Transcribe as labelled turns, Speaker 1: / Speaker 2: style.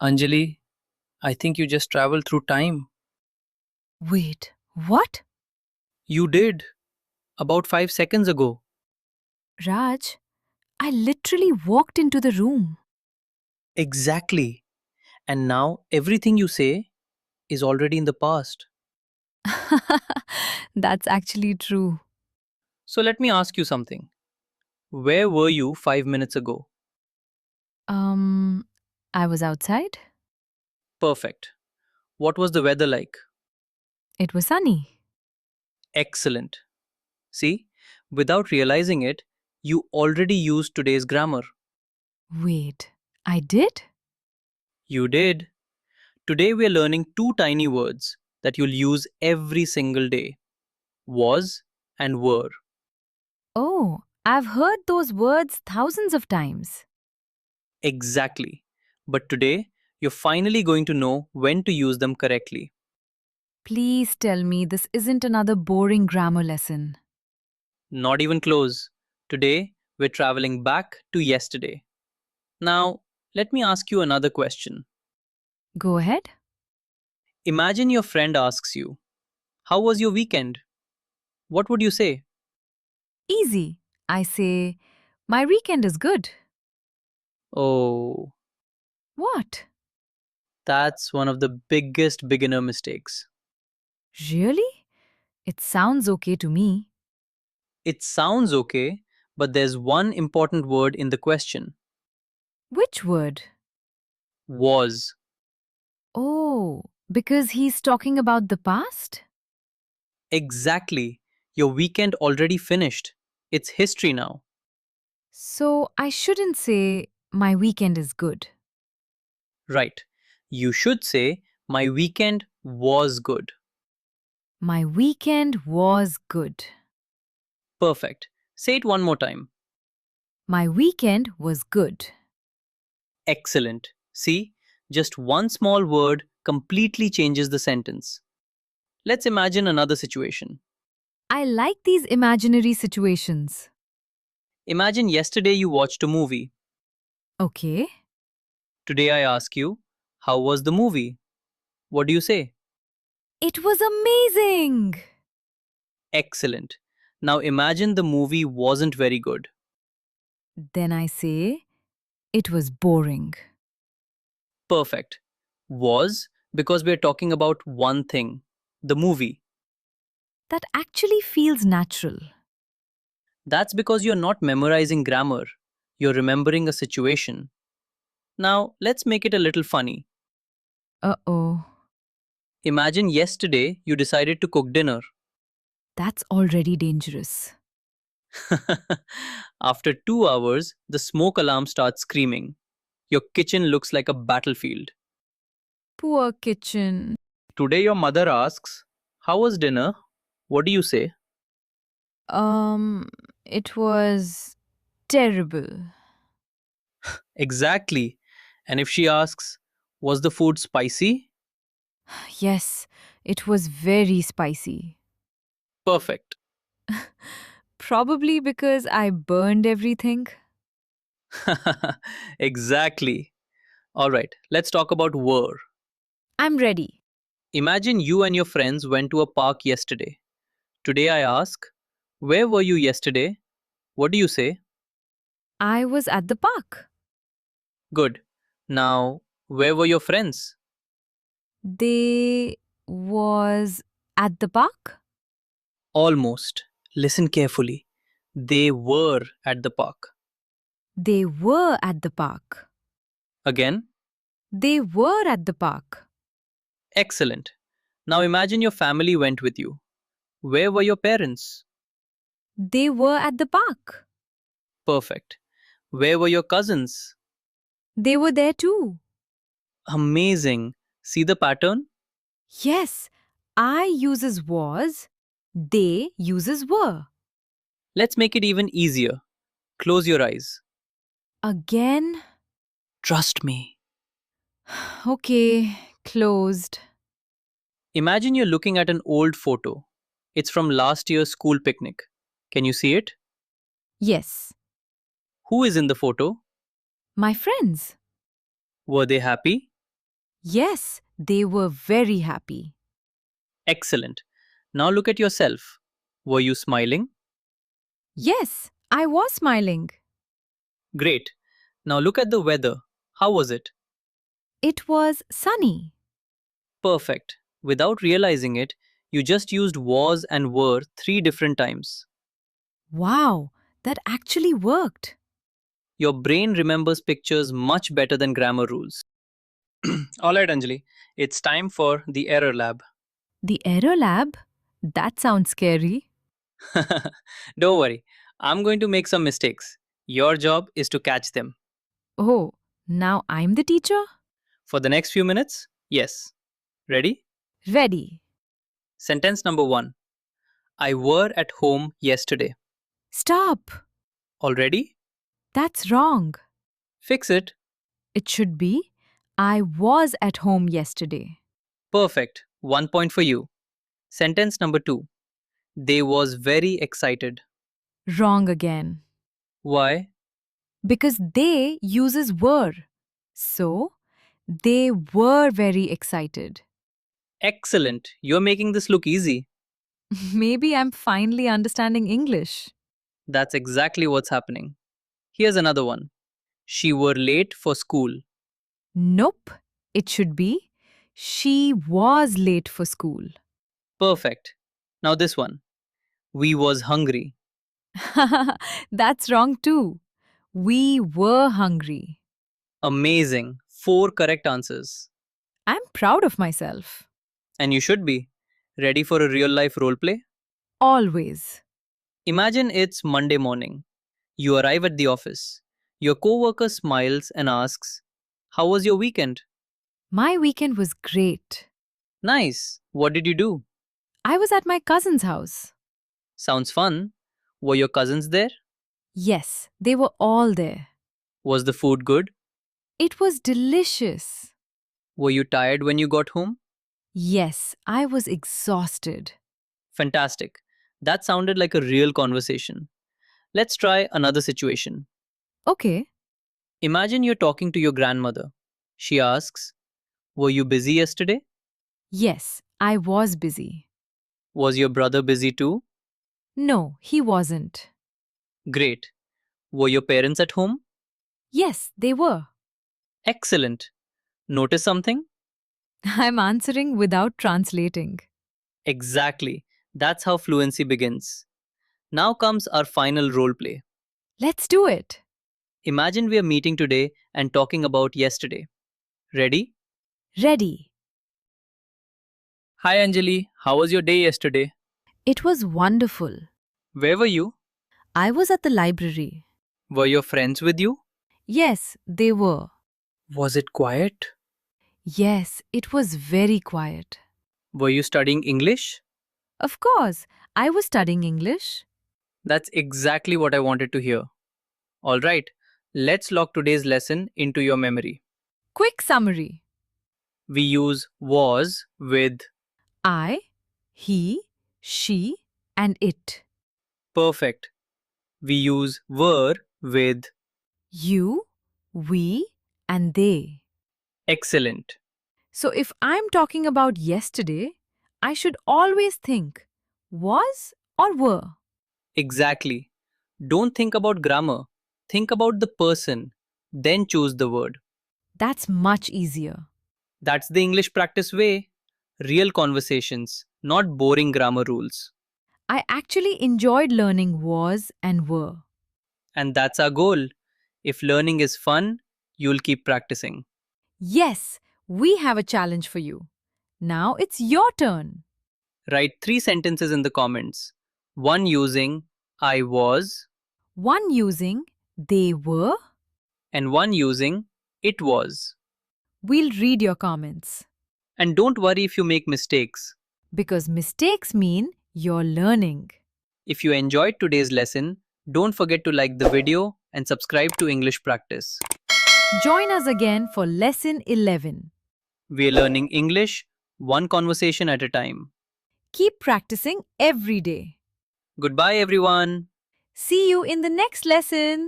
Speaker 1: Anjali, I think you just traveled through time.
Speaker 2: Wait, what?
Speaker 1: You did, about 5 seconds ago.
Speaker 2: Raj, I literally walked into the room.
Speaker 1: Exactly. And now everything you say is already in the past.
Speaker 2: That's actually true.
Speaker 1: So let me ask you something. Where were you 5 minutes ago?
Speaker 2: Um, I was outside.
Speaker 1: Perfect. What was the weather like?
Speaker 2: It was sunny.
Speaker 1: Excellent. See, without realizing it, you already used today's grammar.
Speaker 2: Wait, I did?
Speaker 1: You did. Today we are learning two tiny words that you'll use every single day: was and were.
Speaker 2: Oh, I've heard those words thousands of times.
Speaker 1: Exactly. But today, you're finally going to know when to use them correctly.
Speaker 2: Please tell me this isn't another boring grammar lesson.
Speaker 1: Not even close. Today, we're traveling back to yesterday. Now, let me ask you another question.
Speaker 2: Go ahead.
Speaker 1: Imagine your friend asks you, "How was your weekend?" What would you say?
Speaker 2: Easy. I say, my weekend is good.
Speaker 1: Oh,
Speaker 2: What?
Speaker 1: that's one of the biggest beginner mistakes.
Speaker 2: Really? It sounds okay to me.
Speaker 1: It sounds okay, but there's one important word in the question:
Speaker 2: Which word?
Speaker 1: was.
Speaker 2: Oh, because he's talking about the past?
Speaker 1: Exactly. Your weekend already finished. It's history now.
Speaker 2: So I shouldn't say, my weekend is good.
Speaker 1: Right. You should say, "My weekend was good."
Speaker 2: My weekend was good.
Speaker 1: Perfect. Say it one more time.
Speaker 2: My weekend was good.
Speaker 1: Excellent. See, just one small word completely changes the sentence. Let's imagine another situation.
Speaker 2: I like these imaginary situations.
Speaker 1: Imagine yesterday you watched a movie.
Speaker 2: Okay.
Speaker 1: Today I ask you, "How was the movie?" What do you say?
Speaker 2: It was amazing.
Speaker 1: Excellent. Now imagine the movie wasn't very good.
Speaker 2: Then I say, it was boring.
Speaker 1: Perfect. Was, because we're talking about one thing: the movie.
Speaker 2: That actually feels natural.
Speaker 1: That's because you're not memorizing grammar, you're remembering a situation. Now, let's make it a little funny.
Speaker 2: Uh oh.
Speaker 1: Imagine yesterday you decided to cook dinner.
Speaker 2: That's already dangerous.
Speaker 1: After 2 hours, the smoke alarm starts screaming. Your kitchen looks like a battlefield.
Speaker 2: Poor kitchen.
Speaker 1: Today, your mother asks, "How was dinner?" What do you say?
Speaker 2: It was terrible.
Speaker 1: Exactly. And if she asks, "Was the food spicy?"
Speaker 2: Yes, it was very spicy.
Speaker 1: Perfect.
Speaker 2: Probably because I burned everything.
Speaker 1: Exactly. All right, let's talk about were.
Speaker 2: I'm ready.
Speaker 1: Imagine you and your friends went to a park yesterday. Today I ask, "Where were you yesterday?" What do you say?
Speaker 2: I was at the park.
Speaker 1: Good. Now, where were your friends?
Speaker 2: They was at the park.
Speaker 1: Almost. Listen carefully. They were at the park.
Speaker 2: They were at the park.
Speaker 1: Again,
Speaker 2: They were at the park.
Speaker 1: excellent. Now imagine your family went with you. Where were your parents?
Speaker 2: They were at the park.
Speaker 1: Perfect. Where were your cousins?
Speaker 2: They were there too.
Speaker 1: Amazing. See the pattern?
Speaker 2: Yes, I uses was, they uses were.
Speaker 1: Let's make it even easier. Close your eyes.
Speaker 2: Again?
Speaker 1: Trust me.
Speaker 2: Okay, closed.
Speaker 1: Imagine you're looking at an old photo. It's from last year's school picnic. Can you see it?
Speaker 2: Yes,
Speaker 1: Who is in the photo?
Speaker 2: my friends.
Speaker 1: Were they happy?
Speaker 2: Yes, they were very happy.
Speaker 1: Excellent. Now look at yourself. Were you smiling?
Speaker 2: Yes, I was smiling.
Speaker 1: Great. Now look at the weather. How was it?
Speaker 2: It was sunny.
Speaker 1: Perfect. Without realizing it, you just used was and were three different times.
Speaker 2: Wow, that actually worked.
Speaker 1: Your brain remembers pictures much better than grammar rules. Alright, Anjali, it's time for the error lab.
Speaker 2: The error lab? That sounds scary.
Speaker 1: Don't worry, I'm going to make some mistakes. Your job is to catch them.
Speaker 2: Oh, now I'm the teacher?
Speaker 1: For the next few minutes, yes. Ready?
Speaker 2: Ready.
Speaker 1: Sentence number one. I were at home yesterday.
Speaker 2: Stop.
Speaker 1: Already?
Speaker 2: That's wrong.
Speaker 1: Fix it.
Speaker 2: It should be I was at home yesterday.
Speaker 1: Perfect. 1 point for you. Sentence number two. They was very excited.
Speaker 2: Wrong again.
Speaker 1: Why?
Speaker 2: Because they uses were. So, they were very excited.
Speaker 1: Excellent. You're making this look easy.
Speaker 2: Maybe I'm finally understanding English.
Speaker 1: That's exactly what's happening. Here's another one. She were late for school.
Speaker 2: Nope. It should be she was late for school.
Speaker 1: Perfect. Now this one. We was hungry.
Speaker 2: That's wrong too. We were hungry.
Speaker 1: Amazing. Four correct answers.
Speaker 2: I'm proud of myself.
Speaker 1: And you should be. Ready for a real life role play?
Speaker 2: Always.
Speaker 1: Imagine it's Monday morning. You arrive at the office. Your coworker smiles and asks, how was your weekend?
Speaker 2: My weekend was great.
Speaker 1: Nice. What did you do?
Speaker 2: I was at my cousin's house.
Speaker 1: Sounds fun. Were your cousins there?
Speaker 2: Yes, they were all there.
Speaker 1: Was the food good?
Speaker 2: It was delicious.
Speaker 1: Were you tired when you got home?
Speaker 2: Yes, I was exhausted.
Speaker 1: Fantastic. That sounded like a real conversation. Let's try another situation.
Speaker 2: Okay.
Speaker 1: Imagine you're talking to your grandmother. She asks, were you busy yesterday?
Speaker 2: Yes, I was busy.
Speaker 1: Was your brother busy too?
Speaker 2: No, he wasn't.
Speaker 1: Great. Were your parents at home?
Speaker 2: Yes, they were.
Speaker 1: Excellent. Notice something?
Speaker 2: I'm answering without translating.
Speaker 1: Exactly. That's how fluency begins. Now comes our final role play.
Speaker 2: Let's do it.
Speaker 1: Imagine we are meeting today and talking about yesterday. Ready?
Speaker 2: Ready.
Speaker 1: Hi Anjali, how was your day yesterday?
Speaker 2: It was wonderful.
Speaker 1: Where were you?
Speaker 2: I was at the library.
Speaker 1: Were your friends with you?
Speaker 2: Yes, they were.
Speaker 1: Was it quiet?
Speaker 2: Yes, it was very quiet.
Speaker 1: Were you studying English?
Speaker 2: Of course, I was studying English.
Speaker 1: That's exactly what I wanted to hear. Alright, let's lock today's lesson into your memory.
Speaker 2: Quick summary.
Speaker 1: We use was with
Speaker 2: I, he, she, and it.
Speaker 1: perfect. We use were with
Speaker 2: You, we, and they.
Speaker 1: excellent.
Speaker 2: So if I'm talking about yesterday, I should always think was or were.
Speaker 1: Exactly. Don't think about grammar. Think about the person, then choose the word.
Speaker 2: That's much easier.
Speaker 1: That's the English practice way. Real conversations, not boring grammar rules.
Speaker 2: I actually enjoyed learning was and were.
Speaker 1: And that's our goal. If learning is fun, you'll keep practicing.
Speaker 2: Yes, we have a challenge for you. Now it's your turn.
Speaker 1: Write three sentences in the comments. One using I was,
Speaker 2: One using they were.
Speaker 1: and one using it was.
Speaker 2: We'll read your comments.
Speaker 1: And don't worry if you make mistakes.
Speaker 2: Because mistakes mean you're learning.
Speaker 1: If you enjoyed today's lesson, don't forget to like the video and subscribe to English Practice.
Speaker 2: Join us again for lesson 11.
Speaker 1: We're learning English one conversation at a time.
Speaker 2: Keep practicing every day.
Speaker 1: Goodbye, everyone.
Speaker 2: See you in the next lesson.